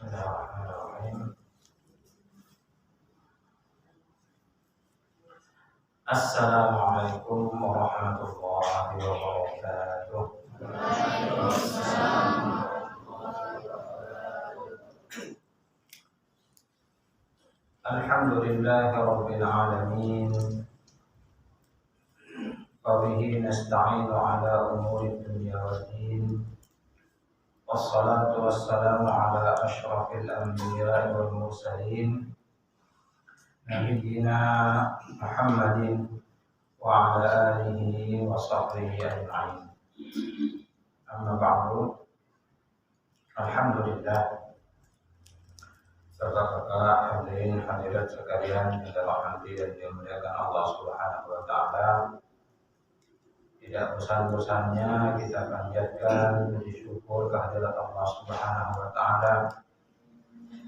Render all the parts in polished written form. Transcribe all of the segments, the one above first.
Bismillahirrahmanirrahim. Assalamualaikum warahmatullahi wabarakatuh. Alhamdulillahi rabbil alamin. Wa bihi nasta'inu ala umuri dunya waddin. Wassalatu wassalamu ala asyrafil anbiya'i wal mursalin nabiyyina Muhammadin wa ala alihi wa sahbihi ajma'in. Amma ba'du. Alhamdulillah, Bapak-bapak hadirin hadirat sekalian yang dirahmati dan dimuliakan Allah Subhanahu wa taala. Tidak bosan-bosannya kita panjatkan puji syukur kehadirat Allah Subhanahu wa taala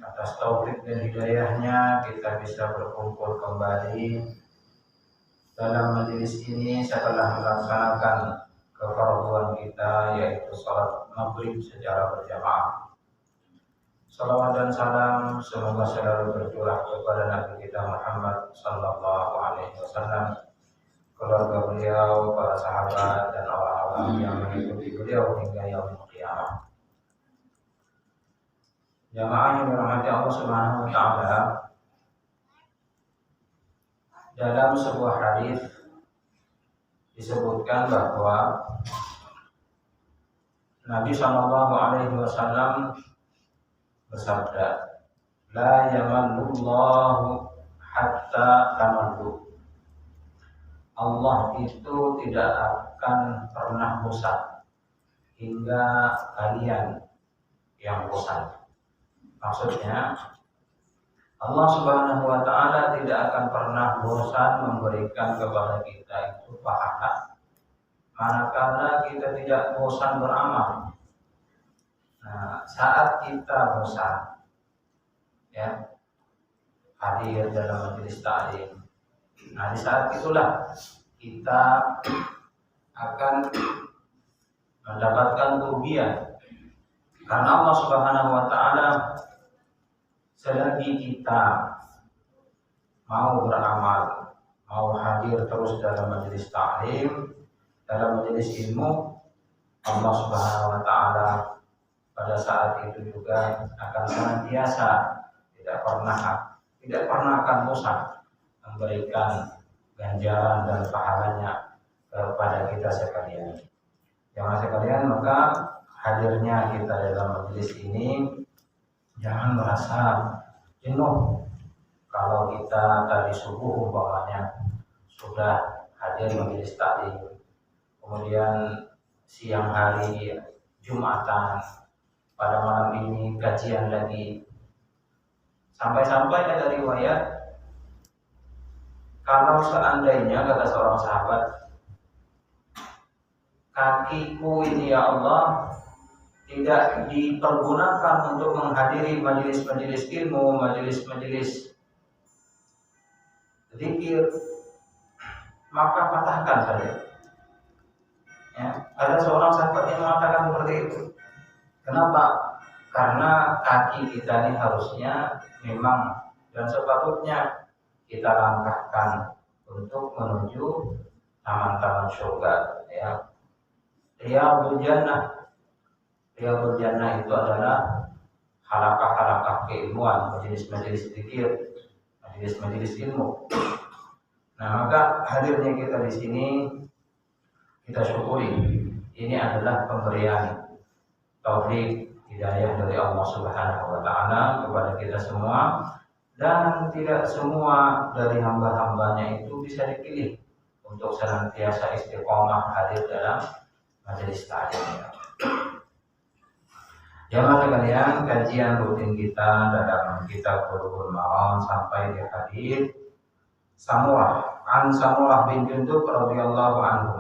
atas taufik dan hidayahnya kita bisa berkumpul kembali dalam majelis ini setelah melaksanakan kefarduan kita, yaitu salat maghrib secara berjamaah. Salawat dan salam semoga selalu tercurah kepada Nabi kita Muhammad sallallahu alaihi wasallam, keluarga beliau, para sahabat dan orang-orang yang mengikuti beliau hingga yaumul qiyamah. Jamaah yang dirahmati Allah Subhanahu wa taala, dalam sebuah hadis disebutkan bahwa Nabi sallallahu alaihi wasallam bersabda, la yamallullahu hatta tamallu. Allah itu tidak akan pernah bosan hingga kalian yang bosan. Maksudnya Allah Subhanahu wa taala tidak akan pernah bosan memberikan kepada kita itu pahala, manakala kita tidak bosan beramal. Nah, saat kita bosan, ya, hadir dalam majelis ta'lim, nah di saat itulah kita akan mendapatkan kerugian, karena Allah Subhanahu wa taala selagi kita mau beramal, mau hadir terus dalam majelis ta'lim, dalam majelis ilmu, Allah Subhanahu wa taala pada saat itu juga akan senantiasa tidak pernah akan bosan memberikan ganjaran dan pahalanya kepada kita sekalian. Jamaah sekalian, maka hadirnya kita dalam majelis ini jangan merasa jenuh. Kalau kita tadi subuh umpamanya sudah hadir majelis taklim, kemudian siang hari Jumatan, pada malam ini kajian lagi, sampai-sampai ada riwayat kalau seandainya, kata seorang sahabat, kakiku ini ya Allah tidak dipergunakan untuk menghadiri majelis-majelis ilmu, majelis-majelis zikir, maka patahkan saja. Ya, ada seorang sahabat yang mengatakan seperti itu. Kenapa? Karena kaki kita ini harusnya memang dan sepatutnya kita langkahkan untuk menuju taman-taman surga. Ya, Riyadhul Jannah. Riyadhul Jannah itu adalah halaqah-halaqah keilmuan, majelis-majelis zikir, majelis-majelis ilmu. Nah, maka hadirnya kita di sini kita syukuri. Ini adalah pemberian taufik hidayah dari Allah Subhanahu wa taala kepada kita semua, dan tidak semua dari hamba-hambanya itu bisa dipilih untuk senantiasa istiqomah hadir dalam majelis taklim. Jamaah sekalian, kajian rutin kita dalam kitab Bulughul Maram sampai di hadis Samurah bin Jundub radhiyallahu anhu.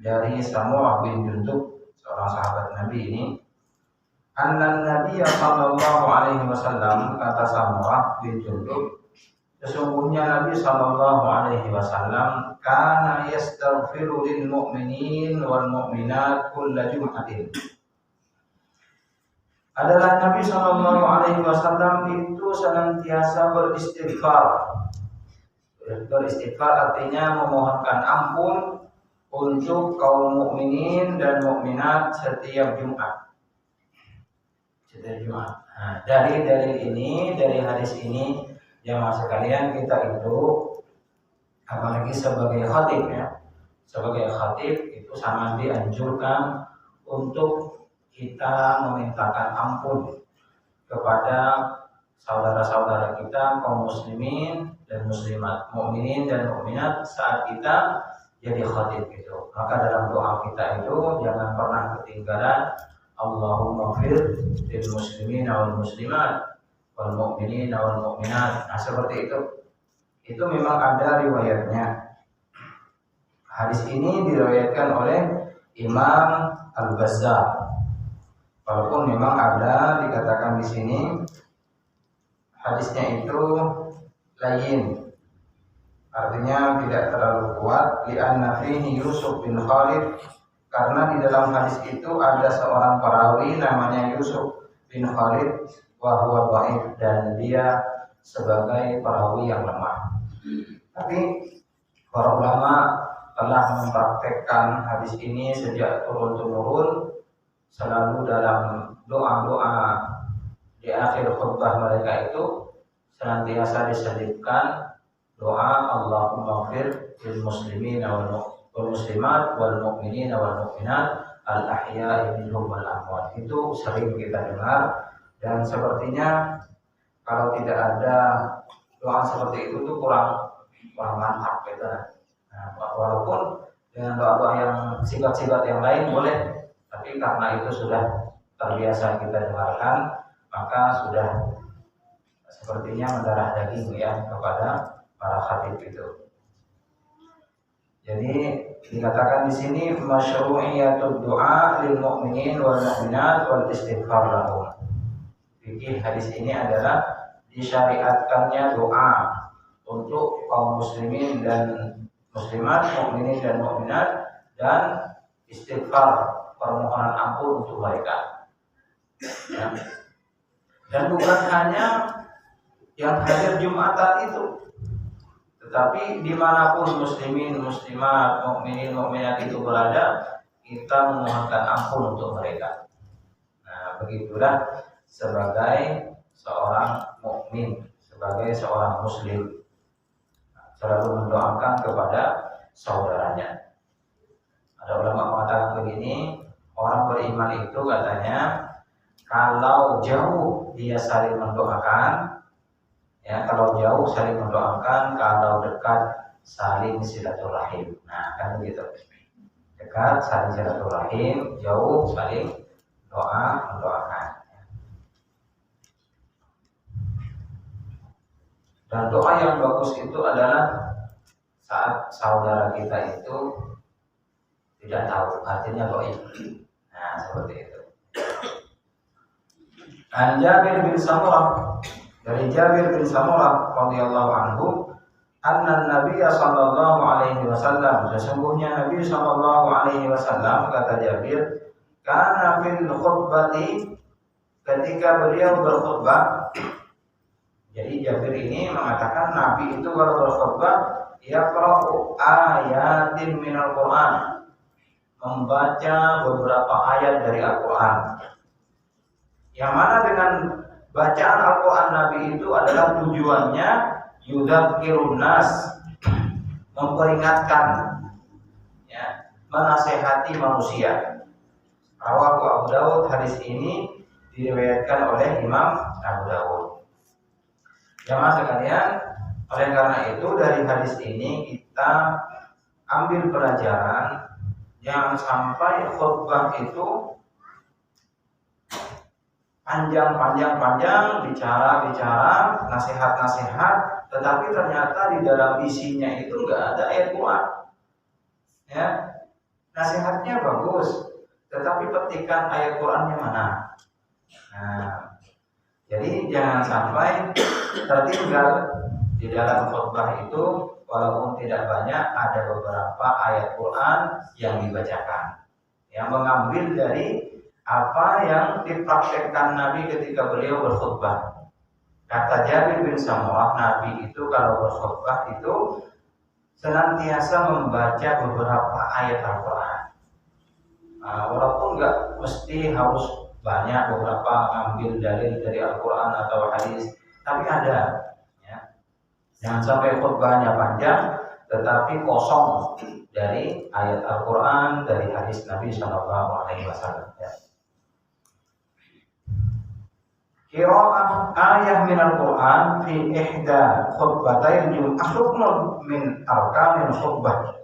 Dari Samurah bin Jundub, seorang sahabat Nabi ini, anna Nabi sallallahu alaihi wasallam, kata Samurah bin Jundub, sesungguhnya Nabi sallallahu alaihi wasallam kana yastaghfiru lil mu'minin wal mu'minat kulla jum'atin. adalah Nabi Shallallahu Alaihi Wasallam itu senantiasa beristighfar. Beristighfar artinya memohonkan ampun untuk kaum mukminin dan mukminat setiap Jumat. Setiap Jumat. Nah, dari hadis ini, jamaah sekalian, kita itu apalagi sebagai khatib ya, sebagai khatib itu sangat dianjurkan untuk kita memintakan ampun kepada saudara-saudara kita kaum muslimin dan muslimat, mukminin dan mukminat saat kita jadi khatib itu. Maka dalam doa kita itu jangan pernah ketinggalan Allahumma fir lil muslimin wal muslimat wal mu'minin wal mu'minat. Nah, seperti itu. Itu memang ada riwayatnya. Hadis ini diriwayatkan oleh Imam Al-Bazzar. Walaupun memang ada dikatakan di sini hadisnya itu lain, artinya tidak terlalu kuat. Li'anna fihi Yusuf bin Khalid, karena di dalam hadis itu ada seorang perawi namanya Yusuf bin Khalid wa huwa dhaif, dan dia sebagai perawi yang lemah. Tapi para ulama telah mempraktekkan hadis ini sejak turun-temurun, selalu dalam doa-doa di akhir khutbah mereka itu senantiasa diselipkan doa Allahumma fir lil muslimin wal muslimat wal mu'minin wal mu'minat al ahya'i minhum wal amwat. Itu sering kita dengar, dan sepertinya kalau tidak ada doa seperti itu tuh kurang mantap gitu. Nah, walaupun dengan doa-doa yang sifat-sifat yang lain boleh, tapi karena itu sudah terbiasa kita dengarkan, maka sudah sepertinya mendarah daging ya kepada para khatib itu. Jadi dikatakan di sini masyru'iyatud du'a lil mu'minin wal mu'minat wal istighfar lahum. Fikih hadis ini adalah disyariatkannya doa untuk kaum muslimin dan muslimat, mukminin dan mukminat, dan istighfar, permohonan ampun untuk mereka. Ya. Dan bukan hanya yang hadir Jumatan itu, tetapi dimanapun muslimin, muslimat, mukminin, mukminat itu berada, kita memohonkan ampun untuk mereka. Nah, begitulah sebagai seorang mukmin, sebagai seorang muslim, selalu mendoakan kepada saudaranya. Ada ulama mengatakan begini, orang beriman itu katanya kalau jauh dia saling mendoakan, ya, kalau jauh saling mendoakan, kalau dekat saling silaturahim. Nah, kan begitu. Dekat saling silaturahim, jauh saling mendoakan. Dan doa yang bagus itu adalah saat saudara kita itu tidak tahu, artinya goib. Nah, seperti itu. An Jabir bin Samurah, dari Jabir bin Samurah radhiyallahu anhu, anna Nabi sallallahu alaihi wasallam, sesungguhnya Nabi sallallahu alaihi wasallam, kata Jabir, kana fil khutbati, ketika beliau berkhutbah. Jadi Jabir ini mengatakan Nabi itu kalau berkhutbah yaqra'u ayatin minal Qur'an, membaca beberapa ayat dari Al-Qur'an. Yang mana dengan bacaan Al-Qur'an Nabi itu adalah tujuannya yudzakirun nas, memperingatkan, ya, menasehati manusia. Rawahu Abu Dawud, hadis ini diriwayatkan oleh Imam Abu Dawud. Jamaah sekalian, oleh karena itu dari hadis ini kita ambil pelajaran, jangan sampai khutbah itu panjang, bicara, nasihat, tetapi ternyata di dalam isinya itu enggak ada ayat Quran. Ya, nasihatnya bagus, tetapi petikan ayat Qurannya mana? Nah, jadi jangan sampai tertinggal di dalam khutbah itu, walaupun tidak banyak, ada beberapa ayat Quran yang dibacakan, yang mengambil dari apa yang dipraktekkan Nabi ketika beliau berkhutbah. Kata Jabir bin Samurah, Nabi itu kalau berkhutbah itu senantiasa membaca beberapa ayat Al-Quran. Walaupun nggak mesti harus banyak, beberapa ambil dalil dari Al-Quran atau hadis, tapi ada. Ya. Jangan sampai khutbahnya panjang, tetapi kosong dari ayat Al-Quran, dari hadis Nabi SAW. Ya. Qira'ah ayat min Al-Quran fi ihda khutbatain jum'ah ruknun min arkanil khutbah.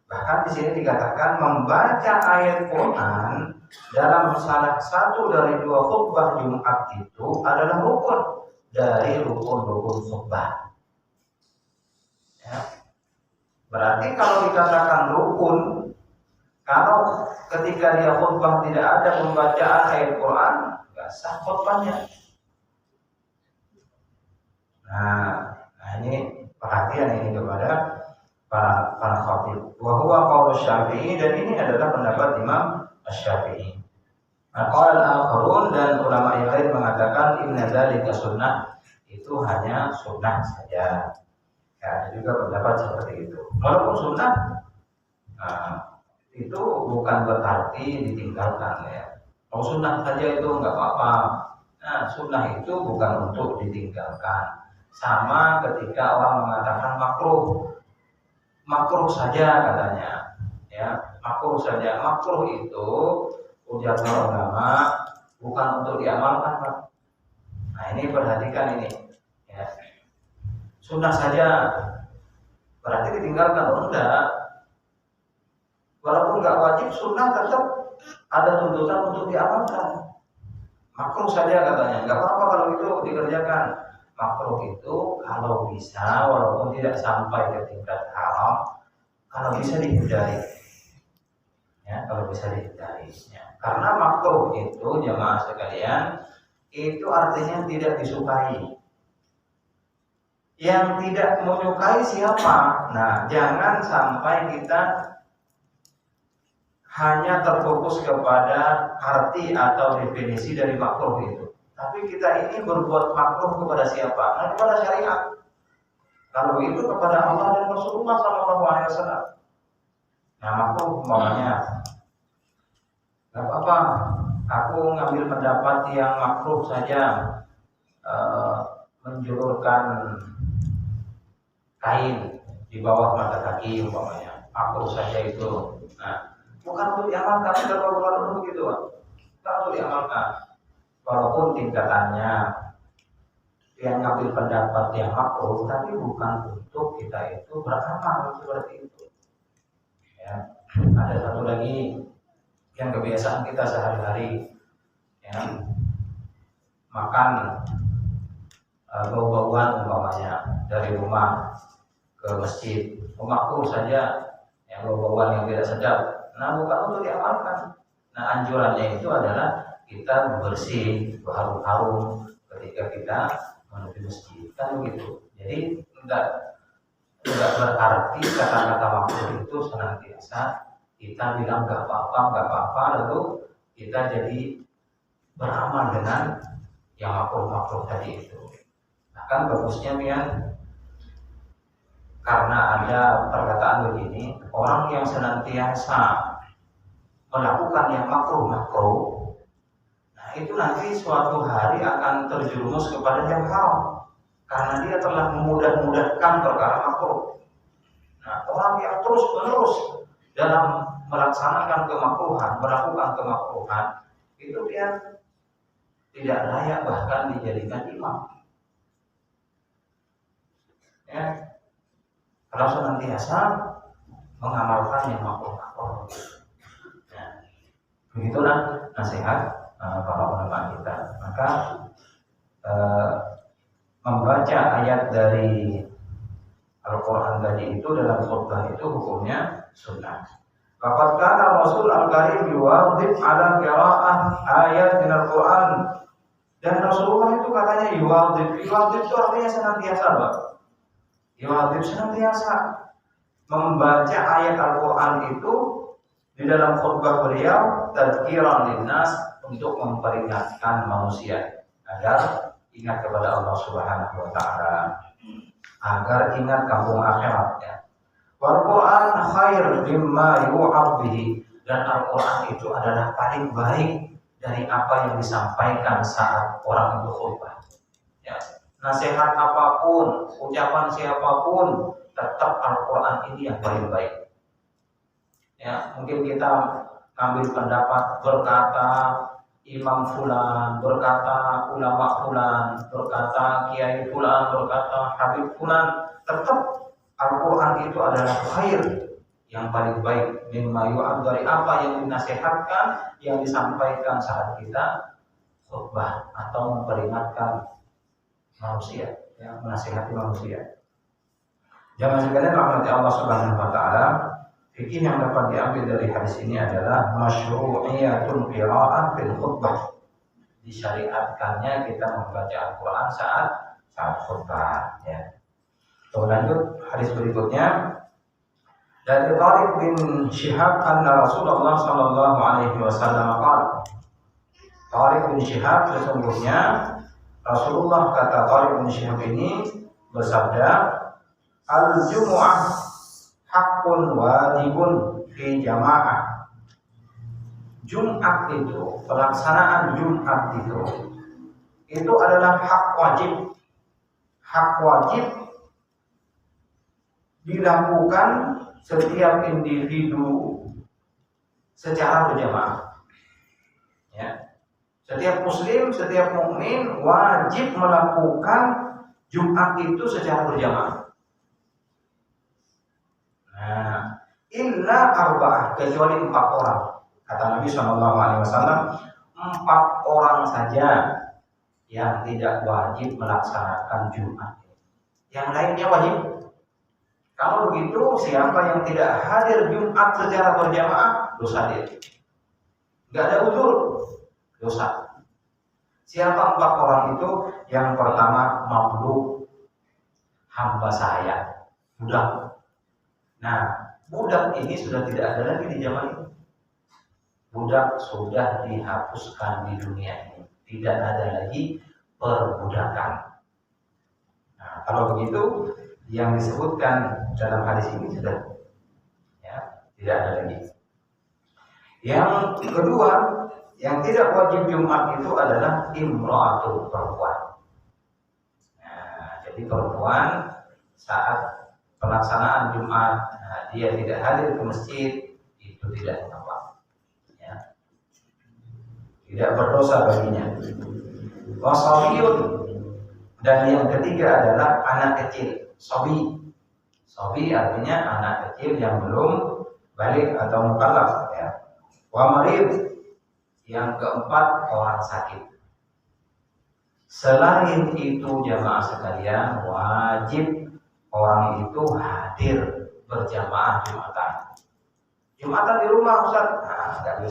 Bahkan di sini dikatakan membaca ayat Quran dalam salah satu dari dua khutbah Jumat itu adalah rukun dari rukun-rukun khutbah. Ya. Berarti kalau dikatakan rukun, kalau ketika dia khutbah tidak ada pembacaan ayat Quran, nggak sah khutbahnya. Nah, ini perhatian ini kepada para khatib. Wa huwa qaul Syafi'i, dan ini adalah pendapat Imam Asy-Syafi'i. Qala al-akharun, dan ulama yang lain mengatakan inna dzalika sunnah, itu hanya sunnah saja. Ya, ada juga pendapat seperti itu. Walaupun sunnah itu bukan berarti ditinggalkan ya. Kalau sunnah saja itu enggak apa-apa. Nah, sunnah itu bukan untuk ditinggalkan. Sama ketika orang mengatakan makruh. Makruh saja katanya, ya makruh saja. Makruh itu ujar para ulama bukan untuk diamalkan, Pak. Nah ini perhatikan ini, ya. Sunnah saja berarti ditinggalkan, enggak. Walaupun enggak wajib, sunnah tetap ada tuntutan untuk diamalkan. Makruh saja katanya, enggak apa-apa kalau itu dikerjakan. Makruh itu kalau bisa, walaupun tidak sampai ke tingkat haram, kalau bisa dihindari. Ya, kalau bisa dihindari. Ya. Karena makruh itu jemaah sekalian, itu artinya tidak disukai. Yang tidak menyukai siapa? Nah, jangan sampai kita hanya terfokus kepada arti atau definisi dari makruh itu. Tapi kita ini berbuat makruh kepada siapa? Nah, kepada syariat. Kalau itu kepada Allah dan Rasulullah SAW. Nah, makruh umpamanya, nggak apa-apa. Aku ngambil pendapat yang makruh saja, menjulurkan kain di bawah mata kaki umpamanya. Makruh saja itu. Nah, bukan untuk diamalkan, bukan begitu, bukan untuk diamalkan. Walaupun tingkatannya yang ngambil pendapat yang makruh, tapi bukan untuk kita itu beramal seperti itu. Ya. Ada satu lagi yang kebiasaan kita sehari-hari, ya, makan bau-bauan umpamanya dari rumah ke masjid, makruh saja, yang bau-bauan yang tidak sedap. Nah, bukan untuk diamalkan. Nah, anjurannya itu adalah kita bersih, berharum-harum ketika kita menuju masjid, kan begitu. Jadi enggak berarti kata-kata makruh itu senantiasa kita bilang enggak apa-apa, lalu kita jadi beramal dengan yang makruh tadi itu. Bahkan bagusnya Mian, karena ada perkataan begini, orang yang senantiasa melakukan yang makruh, itu nanti suatu hari akan terjerumus kepada yang haram karena dia telah memudah-mudahkan perkara makruh. Nah, orang yang terus-menerus dalam melaksanakan kemakruhan, melakukan kemakruhan, itu dia tidak layak bahkan dijadikan imam. Ya. Kalau senantiasa mengamalkan yang makruh. Nah, begitulah nasihat para ulama kita. Maka membaca ayat dari Al-Quran tadi itu dalam khutbah itu hukumnya sunnah. Faqad kana Rasul Al-Karim yuwadhib ala qira'ah ayat min Al-Quran. Dan Rasulullah itu katanya yuwadhib itu artinya senantiasa, Pak. Yuwadhib senantiasa membaca ayat Al-Quran itu di dalam khutbah beliau tadzkiran linnas, untuk memperingatkan manusia agar ingat kepada Allah Subhanahu wa taala, agar ingat kampung akhiratnya. Wal Quran khair mimma yu'ad bihi, dan Al-Quran itu adalah paling baik dari apa yang disampaikan saat orang itu khutbah. Ya, nasihat apapun, ucapan siapapun, tetap Al-Quran ini yang paling baik. Ya, mungkin kita ambil pendapat berkata Imam Fulan, berkata ulama Fulan, berkata Kiai Fulan, berkata Habib Fulan, tetap Al-Quran itu adalah khair, yang paling baik mimma yu'ad, dari apa yang dinasihatkan, yang disampaikan saat kita khutbah atau memperingatkan manusia, ya, menasihati manusia. Jamaah sekalian rahmati Allah Subhanahu wa taala, fikih yang dapat diambil dari hadis ini adalah masyru'iyatul qira'ah fil khutbah. Disyariatkannya kita membaca Al-Quran saat khutbah, ya. Lanjut hadis berikutnya dari Tariq bin Syihab anna Rasulullah sallallahu alaihi wasallam qala. Tariq bin Syihab, sesungguhnya Rasulullah, kata Tariq bin Syihab ini, bersabda, al-jumu'ah haqqun wajibun fi jamaah. Jumat itu, pelaksanaan Jumat itu adalah hak wajib. Hak wajib dilakukan setiap individu secara berjamaah. Ya. Setiap muslim, setiap mukmin wajib melakukan Jumat itu secara berjamaah. Nah, illa arba'ah, kecuali 4 orang. Kata Nabi SAW, 4 orang saja yang tidak wajib melaksanakan Jumat. Yang lainnya wajib. Kalau begitu, siapa yang tidak hadir Jumat secara berjamaah, dosa dia. Gak ada uzur, dosa. Siapa 4 orang itu? Yang pertama, mamluk, hamba saya, budak. Nah, budak ini sudah tidak ada lagi di zaman ini. Budak sudah dihapuskan di dunia ini. Tidak ada lagi perbudakan. Nah, kalau begitu, yang disebutkan dalam hadis ini sudah, ya, tidak ada lagi. Yang kedua, yang tidak wajib Jumat itu adalah imra'atul, perempuan. Nah, jadi perempuan saat pelaksanaan Jumat, nah, dia tidak hadir ke masjid, itu tidak mengapa, ya, tidak berdosa baginya. Wasabiyun, dan yang ketiga adalah anak kecil. Sobi artinya anak kecil yang belum balik atau mukallaf, ya. Wa marid, yang keempat orang sakit. Selain itu jamaah sekalian, wajib orang itu hadir berjamaah Jumatan di rumah, Ustaz. Nah, nggak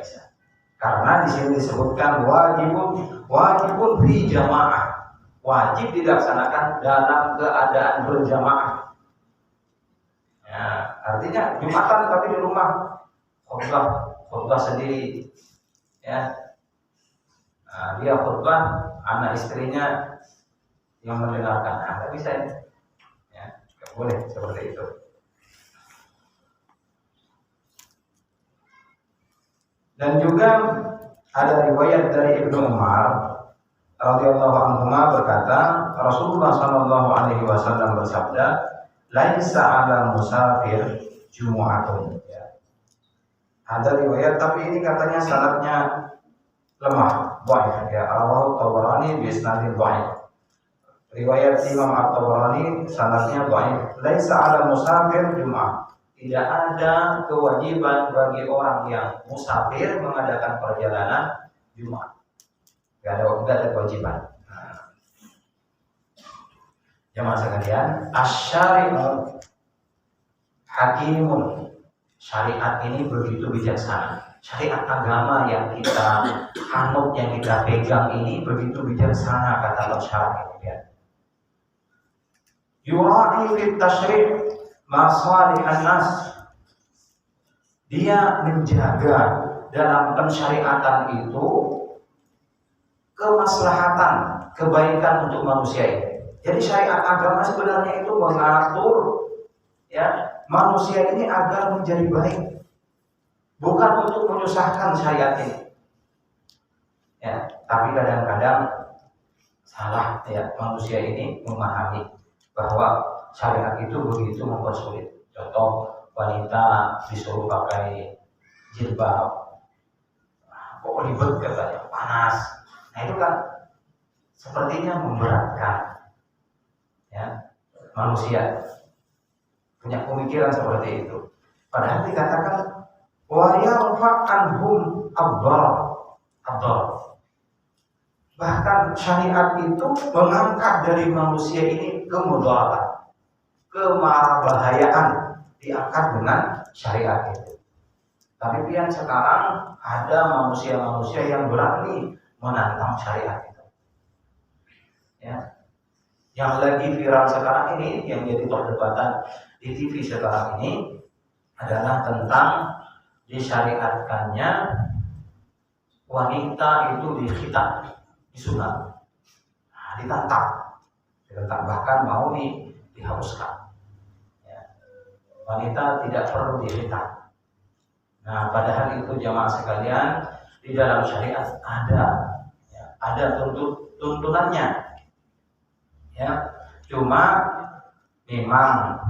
bisa. Karena di sini disebutkan wajibun fi jamaah. Wajib dilaksanakan dalam keadaan berjamaah. Ya, artinya Jumatan tapi di rumah, khutbah sendiri, ya. Nah, dia khutbah, anak istrinya yang mendengarkan. Nah, nggak bisa, ya, nggak boleh seperti itu. Dan juga ada riwayat dari Ibnu Umar radhiyallahu anhu berkata, Rasulullah sallallahu alaihi wasallam bersabda, laisa 'ala musafir jumu'atun. Ya. Ada riwayat, tapi ini katanya sanadnya lemah, dhaif, ya. Rawahu Tabarani bi isnadin dhaif. Riwayat Imam At-Tabarani sanadnya dhaif. Laisa 'ala musafir jumu'ah. Tidak ada kewajiban bagi orang yang musafir mengadakan perjalanan Jumat. Gak ada kewajiban. Jamaah sekalian, asy-syari'u hakimun. Syariat ini begitu bijaksana. Syariat agama yang kita anut, yang kita pegang ini begitu bijaksana, kata Allah syariat. Ya. Yura'i fit tasyri' masalihan nas. Dia menjaga dalam pensyariatan itu kemaslahatan, kebaikan untuk manusia ini. Jadi syariat agama sebenarnya itu mengatur ya manusia ini agar menjadi baik, bukan untuk menyusahkan syariat ini. Ya, tapi kadang-kadang salah ya manusia ini memahami bahwa syariat itu begitu mempersulit. Contoh, wanita disuruh pakai jilbab, kok ribet katanya, panas. Nah itu kan sepertinya memberatkan ya manusia punya pemikiran seperti itu. Padahal dikatakan wa yarfa'anhum ad-dar. Bahkan syariat itu mengangkat dari manusia ini kemudaratan, kemarabahayaan diangkat dengan syariat itu. Tapi pian sekarang ada manusia-manusia yang berani menantang syariat itu. Ya. Yang lagi viral sekarang ini, yang jadi perdebatan di TV sekarang ini adalah tentang disyariatkannya wanita itu dikhitan, disunat, ditantang, bahkan mau dihapuskan. Ya. Wanita tidak perlu dikhitan. Nah, padahal itu jamaah sekalian di dalam syariat ada tuntunannya. Ya, cuma memang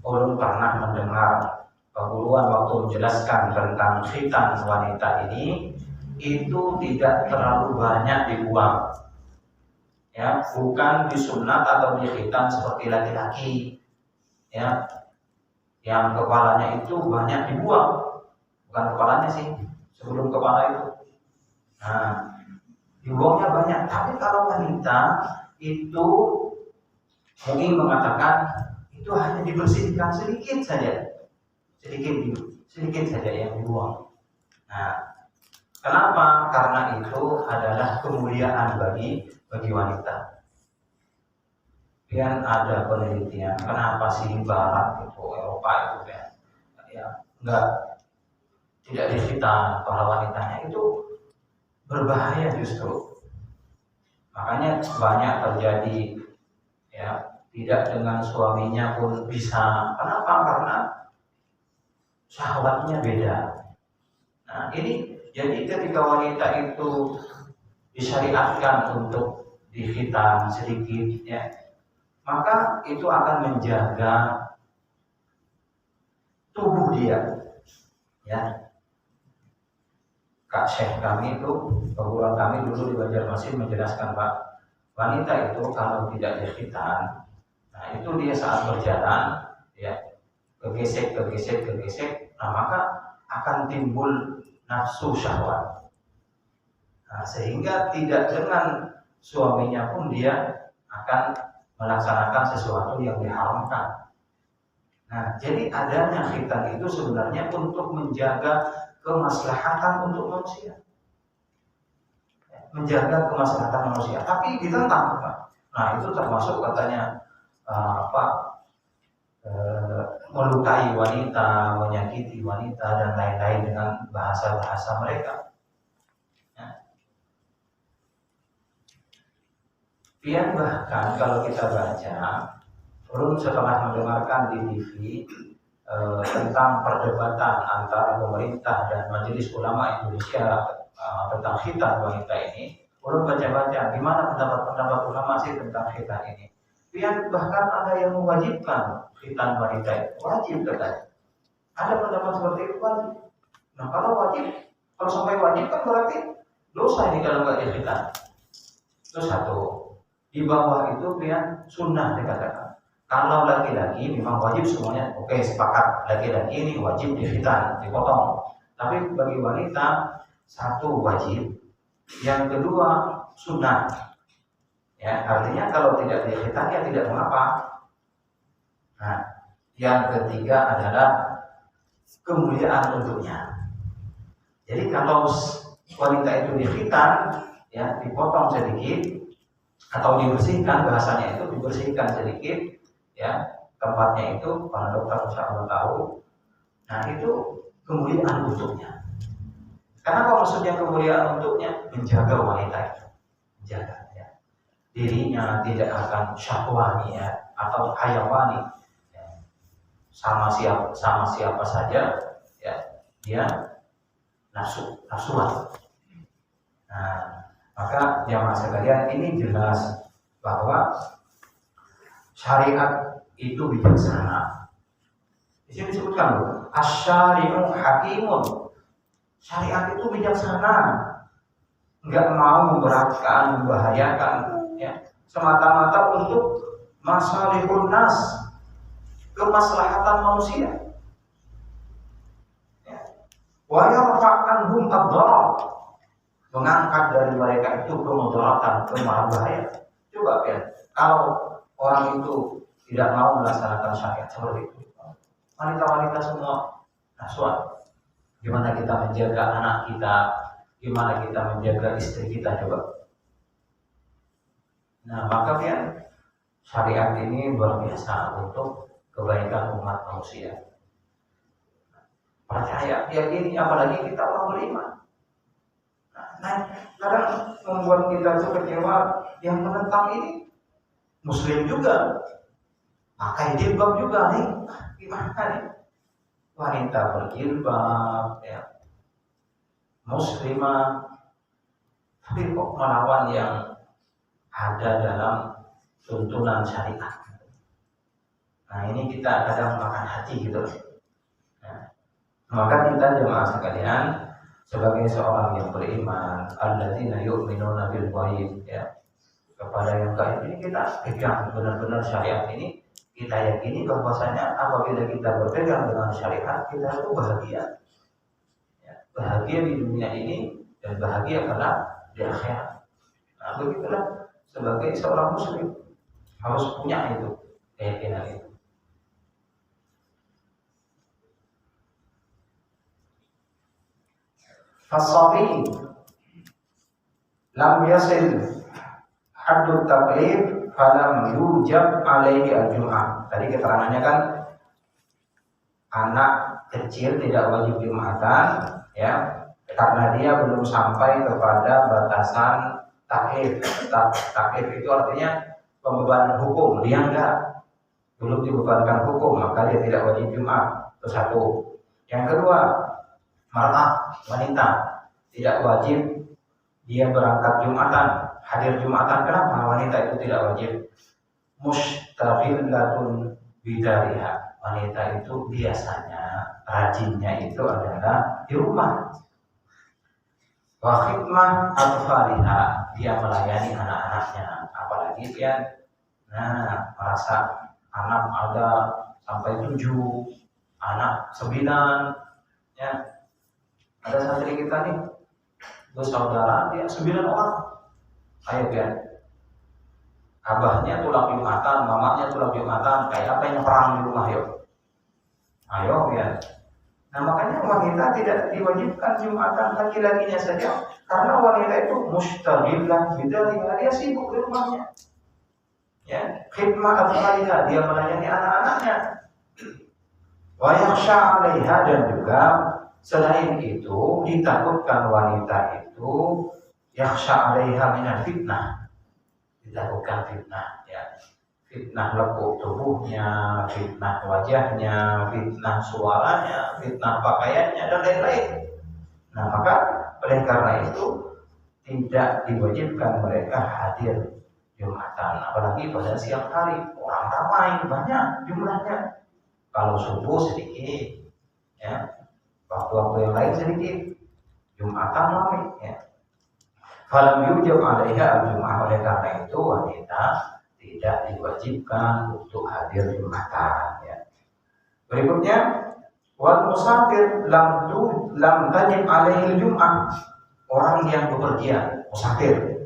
ulun pernah mendengar penguluan waktu menjelaskan tentang khitan wanita ini itu tidak terlalu banyak dibuang. Ya, bukan disunat atau dikhitan seperti laki-laki. Ya, yang kepalanya itu banyak dibuang. Bukan kepalanya sih, sebelum kepala itu. Nah, dibuangnya banyak. Tapi kalau wanita itu mungkin mengatakan itu hanya dibersihkan sedikit saja, sedikit saja yang dibuang. Nah, kenapa? Karena itu adalah kemuliaan bagi wanita. Dan ada penelitian, kenapa sih Barat itu, Eropa itu ya tidak dikhitan para wanitanya itu berbahaya justru. Makanya banyak terjadi ya tidak dengan suaminya pun bisa. Kenapa? Karena syahwatnya beda. Nah ini jadi ketika wanita itu disyariatkan untuk dikhitan sedikit ya, maka itu akan menjaga tubuh dia ya. Kak Syekh kami itu, perguruan kami dulu di Banjarmasin menjelaskan Pak, wanita itu kalau tidak dikhitan, nah itu dia saat berjalan ya kegesek, nah maka akan timbul nafsu syahwat. Nah, sehingga tidak dengan suaminya pun dia akan melaksanakan sesuatu yang diharamkan. Nah, jadi adanya khitan itu sebenarnya untuk menjaga kemaslahatan untuk manusia, menjaga kemaslahatan manusia, tapi ditentang. Nah itu termasuk katanya melukai wanita, menyakiti wanita dan lain-lain dengan bahasa-bahasa mereka. Pian bahkan kalau kita baca, belum setelah mendengarkan di TV tentang perdebatan antara pemerintah dan Majelis Ulama Indonesia tentang khitan wanita ini, belum baca-baca gimana pendapat ulama sih tentang khitan ini. Pian bahkan ada yang mewajibkan khitan wanita itu, wajib katanya. Ada pendapat seperti itu wajib. Nah kalau sampai wajib kan berarti dosa ini kalau nggak dikhitan. Itu satu. Di bawah itu pian sunnah dikatakan. Kalau laki-laki memang wajib semuanya, oke sepakat laki-laki ini wajib dikhitan, dipotong. Tapi bagi wanita satu wajib, yang kedua sunnah. Ya, artinya kalau tidak dikhitan ya tidak mengapa. Nah, yang ketiga adalah kemuliaan untuknya. Jadi kalau wanita itu dikhitan, ya dipotong sedikit atau dibersihkan, bahasanya itu dibersihkan sedikit. Ya, tempatnya itu para dokter insya Allah tahu. Nah itu kemuliaan untuknya. Kenapa maksudnya kemuliaan untuknya? Menjaga wanita itu, menjaga ya. Dirinya tidak akan syahwani ya, atau hayawani ya. Sama siapa saja ya, dia nafsuan. Nah, maka jamaah sekalian, ini jelas bahwa syariat itu bijaksana. Di sini disebutkan asy-syari'u hakimun. Syariat itu bijaksana, nggak mau memberatkan, membahayakan, ya, semata-mata untuk masalihun nas, kemaslahatan manusia. Ya. Wa yarfa'anhum ad-darar, mengangkat dari mereka itu kemudaratan, kemahbahaya. Coba ya, kalau orang itu tidak mau melaksanakan syariat seperti itu, wanita-wanita semua nafsuan. Gimana kita menjaga anak kita, gimana kita menjaga istri kita, coba. Nah, maka ya, syariat ini luar biasa untuk kebaikan umat manusia. Percaya, yakini, apalagi kita orang beriman. Nah, kadang membuat kita itu kecewa, yang menentang ini Muslim juga, pakai jilbab juga nih, gimana nih? Wanita berjilbab, ya, muslimah, tapi kok melawan yang ada dalam tuntunan syariat. Nah, ini kita kadang makan hati gitu. Nah, maka kita jemaah sekalian, sebagai seorang yang beriman, alladzina yu'minuna bil ghaib, ya, kepada yang gaib ini kita pegang benar-benar syariat ini. Kita yakini bahwasanya apabila kita berpegang dengan syariat, kita itu bahagia, ya, bahagia di dunia ini dan bahagia kelak di akhirat. Nah, begitulah sebagai seorang muslim harus punya itu keyakinan itu. Fasabi lam yasil haddut taklif falam yujab alaihi al-jum'ah. Tadi keterangannya kan anak kecil tidak wajib jumatan, ya, karena dia belum sampai kepada batasan taklif. Taklif itu artinya pembebanan hukum, dia belum dibebankan hukum, maka dia tidak wajib jumat. Itu satu. Yang kedua, mar'ah, wanita tidak wajib dia berangkat jumatan, hadir jumatan. Kenapa wanita itu tidak wajib? Mustaqillatun bidariha, wanita itu biasanya rajinnya itu adalah di rumah. Wa khidmah atfaliha, dia melayani anak-anaknya, apalagi dia merasa anak ada sampai 7, anak 9, ya. Ada santri kita nih, bersaudara dia 9 orang. Ayo ya, abahnya tulang jumatan, mamanya tulang jumatan, kayak apa yang perang di rumah, yuk. Ayo ya. Nah, makanya wanita tidak diwajibkan jumatan, laki-lakinya saja, karena wanita itu mustaqillah bidariha, dia sibuk di rumahnya. Ya, khidmah atfaliha, dia melayani anak-anaknya. Wa yakhsha 'alaiha, dan juga selain itu ditakutkan wanita itu yakhsha 'alaiha minal fitnah, ditakutkan fitnah, ya. Fitnah lekuk tubuhnya, fitnah wajahnya, fitnah suaranya, fitnah pakaiannya, dan lain-lain. Nah, maka oleh karena itu tidak diwajibkan mereka hadir jumatan, apalagi pada siang hari, orang ramai banyak jumlahnya. Kalau subuh sedikit, ya, waktu-waktu yang lain sedikit, jumatan ramai, ya. Falam yujab 'alaiha al-jum'ah, oleh karena itu wanita tidak diwajibkan untuk hadir jumatan, ya. Berikutnya, wal musafir lam tajib 'alaihi al-jum'ah, orang yang bepergian, musafir,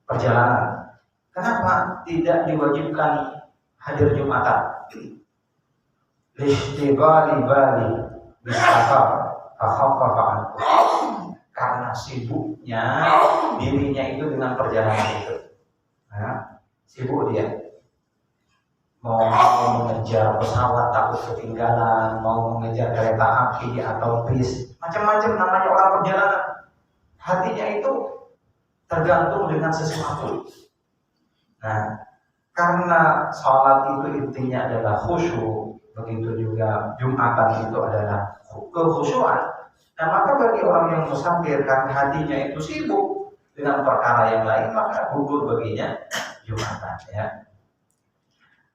perjalanan. Kenapa tidak diwajibkan hadir jumatan? Lishtighali bali bisafar fakhaffafa anhu, karena sibuknya dirinya itu dengan perjalanan itu. Nah, sibuk dia, mau mengejar pesawat takut ketinggalan, mau mengejar kereta api atau bis, macam-macam namanya orang perjalanan. hatinya itu tergantung dengan sesuatu. Nah, karena sholat itu intinya adalah khusyuk, begitu juga Jumatan itu adalah kekhusyuan. Nah, maka bagi orang yang musafir karena hatinya itu sibuk dengan perkara yang lain, maka gugur baginya Jumatan, ya.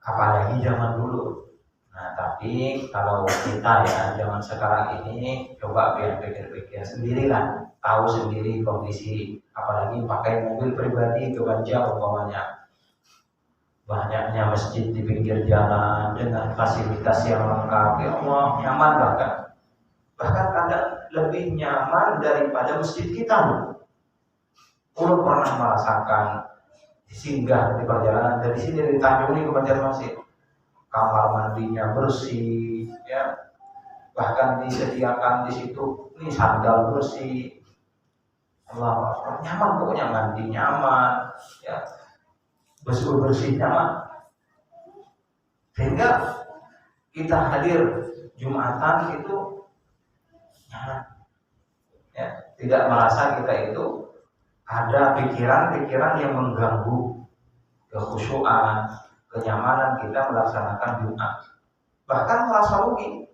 Apalagi zaman dulu. Nah, tapi kalau kita ya zaman sekarang ini coba biar pikir-pikir sendirilah, tahu sendiri kondisi, apalagi pakai mobil pribadi ke Banjar umpamanya. Banyaknya masjid di pinggir jalan dengan fasilitas yang lengkap, ya Allah, nyaman bahkan kadang lebih nyaman daripada masjid kita. Ulun pernah merasakan singgah di perjalanan dari sini dari Tanjung ini ke Banjarmasin, kamar mandinya bersih, ya, bahkan disediakan di situ ini sandal bersih, Allah, nyaman pokoknya, mandi nyaman, ya, bersih nyaman, sehingga kita hadir Jumatan itu nyaman, ya, tidak merasa kita itu ada pikiran-pikiran yang mengganggu kekhusyuan, kenyamanan kita melaksanakan Jumat. Bahkan merasa rugi.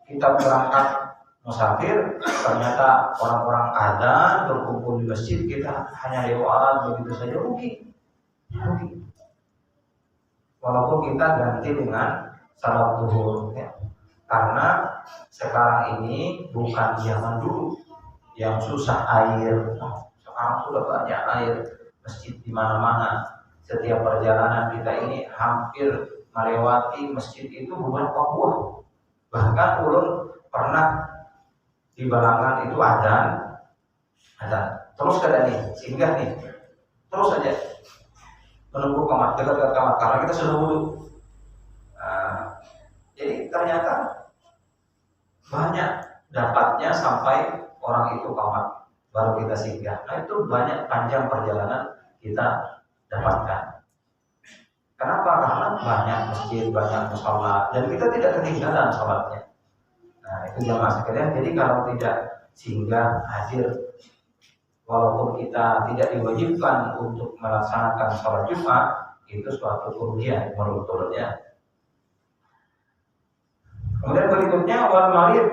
Kita berangkat musafir, ternyata orang-orang adzan berkumpul di masjid, kita hanya lewat begitu saja, rugi. Walaupun kita ganti dengan salat zuhur, ya. Karena sekarang ini bukan zaman dulu yang susah air. Sekarang sudah banyak air, masjid di mana-mana. Setiap perjalanan kita ini hampir melewati masjid itu beberapa buah. Bahkan ulun pernah di Balangan itu adzan, terus kada nih, singgah nih, terus saja menunggu kamar, dekat kamar karena kita sudah wudu. Nah, jadi ternyata banyak dapatnya sampai orang itu kamar baru kita singgah. Nah, itu banyak panjang perjalanan kita dapatkan. Kenapa? Karena banyak masjid, banyak mushola, dan kita tidak ketinggalan sholatnya. Nah, itu jamaah sekalian. Jadi kalau tidak singgah hadir, walaupun kita tidak diwajibkan untuk melaksanakan sholat Jumat, itu suatu kerugian menurut ulunnya. Kemudian berikutnya, wal marid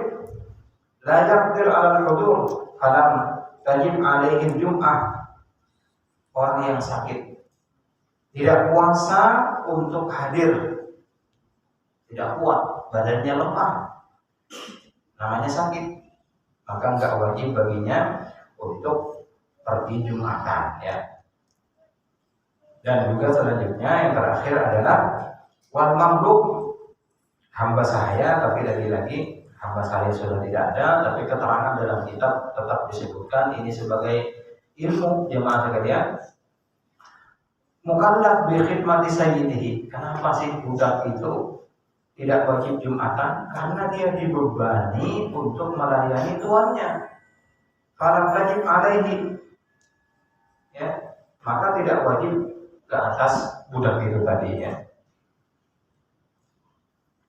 la yaqdir 'ala al-hudur falam tajib 'alaihi Jum'ah. Orang yang sakit tidak kuasa untuk hadir, tidak kuat, badannya lemah, namanya sakit, maka enggak wajib baginya untuk pergi Jumatan, ya. Dan juga selanjutnya yang terakhir adalah wal mamluk, hamba saya, tapi lagi-lagi hamba saya sudah tidak ada, tapi keterangan dalam kitab tetap disebutkan ini sebagai ilmu jemaah sekalian. Mukallaf bi khidmati sayyidihi. Kenapa sih budak itu tidak wajib Jumatan? Karena dia dibebani untuk melayani tuannya. Falam tajib alaihi, ya, maka tidak wajib ke atas budak itu tadi, ya.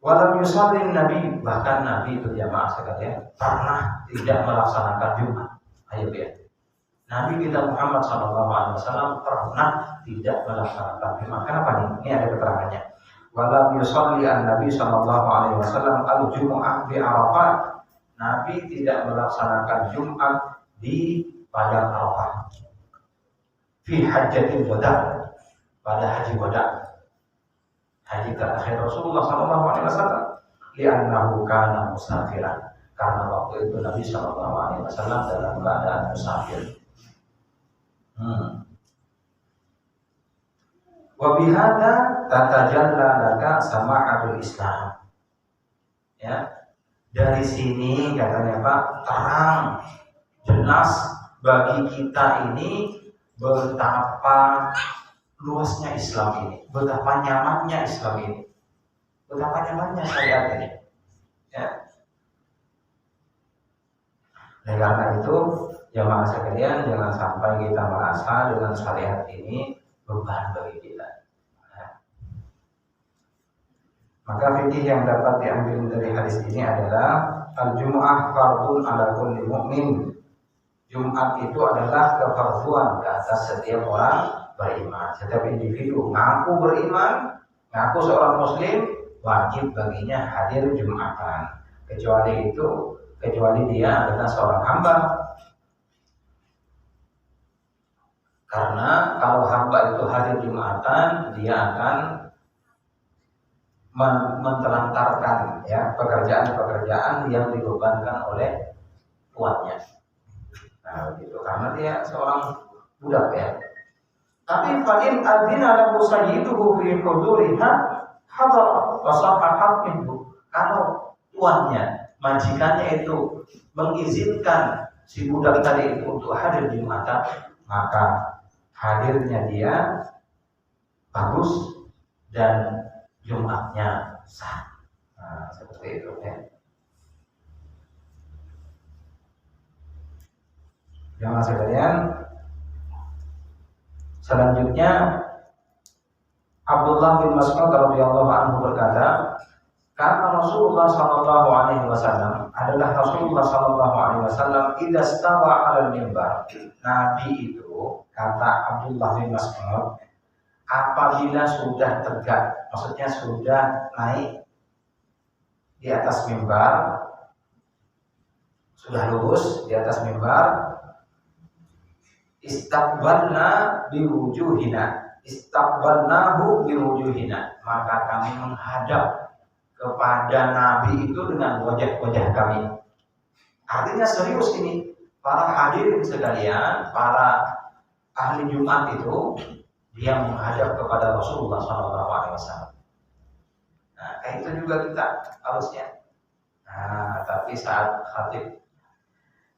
Walam yusallin Nabi, bahkan Nabi itu jamaah sekalian pernah tidak melaksanakan Jumat. Ayo ya. Nabi kita Muhammad SAW pernah tidak melaksanakan Jumat. Kenapa nih? Ini ada keterangannya. Walam yusalli an-Nabi SAW al-Jumu'ah di Arafah. Nabi tidak melaksanakan Jumat di padang Arafah. Fi hajjatil wada, pada haji wada, haji terakhir Rasulullah SAW. Li'annahu kana musafiran, karena waktu itu Nabi SAW dalam keadaan musafir. Wa bihadza tatajalla laka sama'atul Islam. Ya. Dari sini katanya Pak, terang jelas bagi kita ini betapa luasnya Islam ini, betapa nyamannya Islam ini, betapa nyamannya syariat ini, ya. Dan karena itu jamaah sekalian, jangan sampai kita merasa dengan syariat ini beban bagi kita. Nah, maka fikih yang dapat diambil dari hadis ini adalah al-Jumu'ah fardun ala kulli mu'min. Jumat itu adalah kefarduan ke atas setiap orang beriman. Setiap individu ngaku beriman, ngaku seorang muslim, wajib baginya hadir Jumatan. Kecuali dia adalah seorang hamba. Karena kalau hamba itu hadir Jumatan, dia akan mentelantarkan ya pekerjaan-pekerjaan yang dibebankan oleh tuannya. Nah, begitu. Karena dia seorang budak ya. Tapi fa'in adzina lahu sayyiduhu fi huduriha hadara wa sahha minhu. Kalau tuannya, majikannya itu mengizinkan si budak tadi itu untuk hadir di Jumatan, maka hadirnya dia bagus dan Jumatnya sah. Nah, seperti itu ya. Jamaah sekalian, selanjutnya Abdullah bin Mas'ud radhiyallahu anhu berkata, karena Rasulullah sallallahu alaihi wasallam adalah Rasulullah sallallahu alaihi wasallam idza stawa 'alal mimbar. Nabi itu, kata Abdullah bin Mas'ud, apabila sudah tegak, maksudnya sudah naik di atas mimbar, sudah lurus di atas mimbar, istaqbalnahu biwujuhina, maka kami menghadap kepada Nabi itu dengan wajah-wajah kami. Artinya serius ini, para hadirin sekalian, para ahli Jumat itu dia menghadap kepada Rasulullah SAW. Nah, kayak itu juga kita harusnya. Nah, tapi saat khatib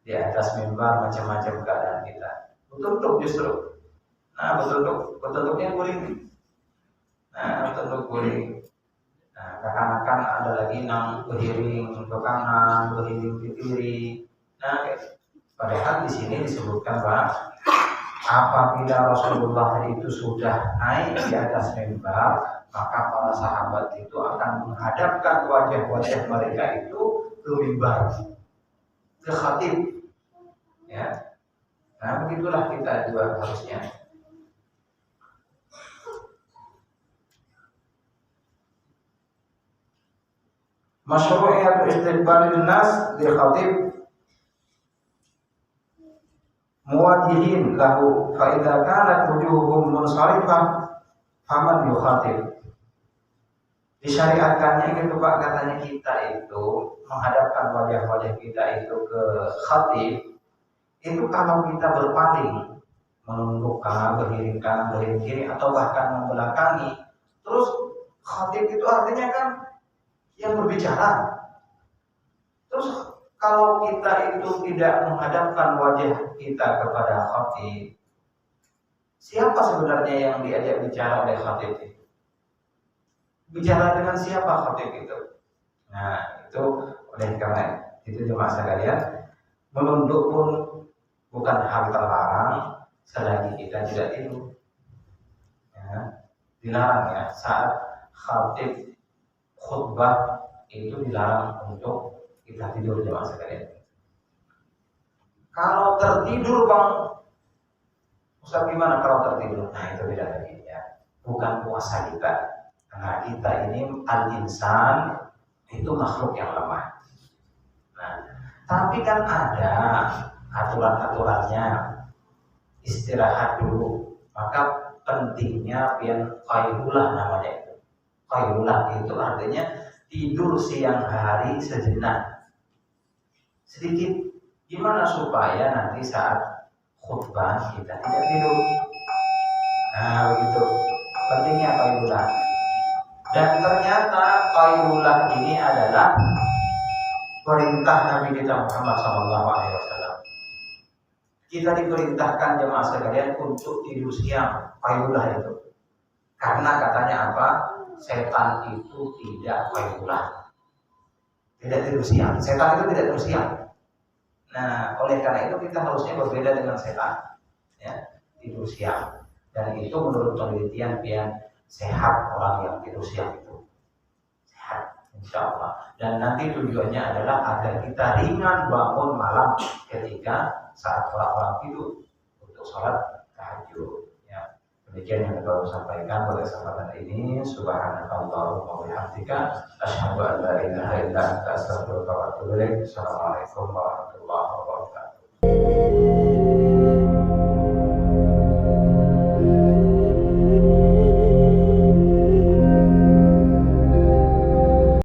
di atas mimbar macam-macam keadaan kita. Betul justru. Nah, betul-betulnya guling. Nah, betul guling. Nah, kekanakan ada lagi nang beriring ke kanan, beriring ke kiri. Nah, padahal di sini disebutkan bahwa apabila Rasulullah itu sudah naik di atas mimbar, maka para sahabat itu akan menghadapkan wajah-wajah mereka itu ke mimbar, ke khatib. Ya. Nah, begitulah kita juga harusnya. Masyru'iyat istiqbalin nas di khatib muwajihin lahu fa idza kanat wujuhum munsharifah faman yukhatib. Disyariatkannya gitu Pak, katanya kita itu menghadapkan wajah-wajah kita itu ke khatib itu kalau kita berpaling, menundukkan, berhiring kanan, berhiring kiri, atau bahkan membelakangi, terus khatib itu artinya kan yang berbicara. Terus kalau kita itu tidak menghadapkan wajah kita kepada khatib, siapa sebenarnya yang diajak bicara oleh khatib itu? Bicara dengan siapa khatib itu? Nah, itu oleh karena itu jemaah sekalian, menunduk pun bukan hal terlarang selagi kita tidak tidur. Ya, dilarang ya saat khatib khutbah itu dilarang untuk kita tidur jemaah sekalian. Kalau tertidur Bang Ustaz, gimana kalau tertidur? Nah, itu beda lagi ya. Bukan puasa kita. Karena kita ini al-insan itu makhluk yang lemah. Nah, tapi kan ada aturan-aturannya. Istirahat dulu. Maka pentingnya pian qailulah namanya itu. Qailulah itu artinya tidur siang hari sejenak. Sedikit. Gimana supaya nanti saat khutbah kita tidak tidur. Nah, begitu. Pentingnya qailulah. Dan ternyata qailulah ini adalah perintah Nabi kita Muhammad SAW. Kita diperintahkan jemaah sekalian untuk tidur siang, qailulah itu. Karena katanya apa? Setan itu tidak qailulah. Tidak tidur siang. Setan itu tidak tidur siang. Nah, oleh karena itu kita harusnya berbeda dengan setan. Ya, tidur siang. Dan itu menurut penelitian sehat orang yang tidur siang itu. Sehat. insya Allah. Dan nanti tujuannya adalah agar kita ringan bangun malam ketika saat orang tidur untuk sholat tahajud. Ya, demikian yang dapat saya sampaikan pada kesempatan ini. Subhanakallahumma wa bihamdika asyhadu an la ilaha illa anta astaghfiruka wa atubu ilaik. Assalamualaikum warahmatullahi wabarakatuh.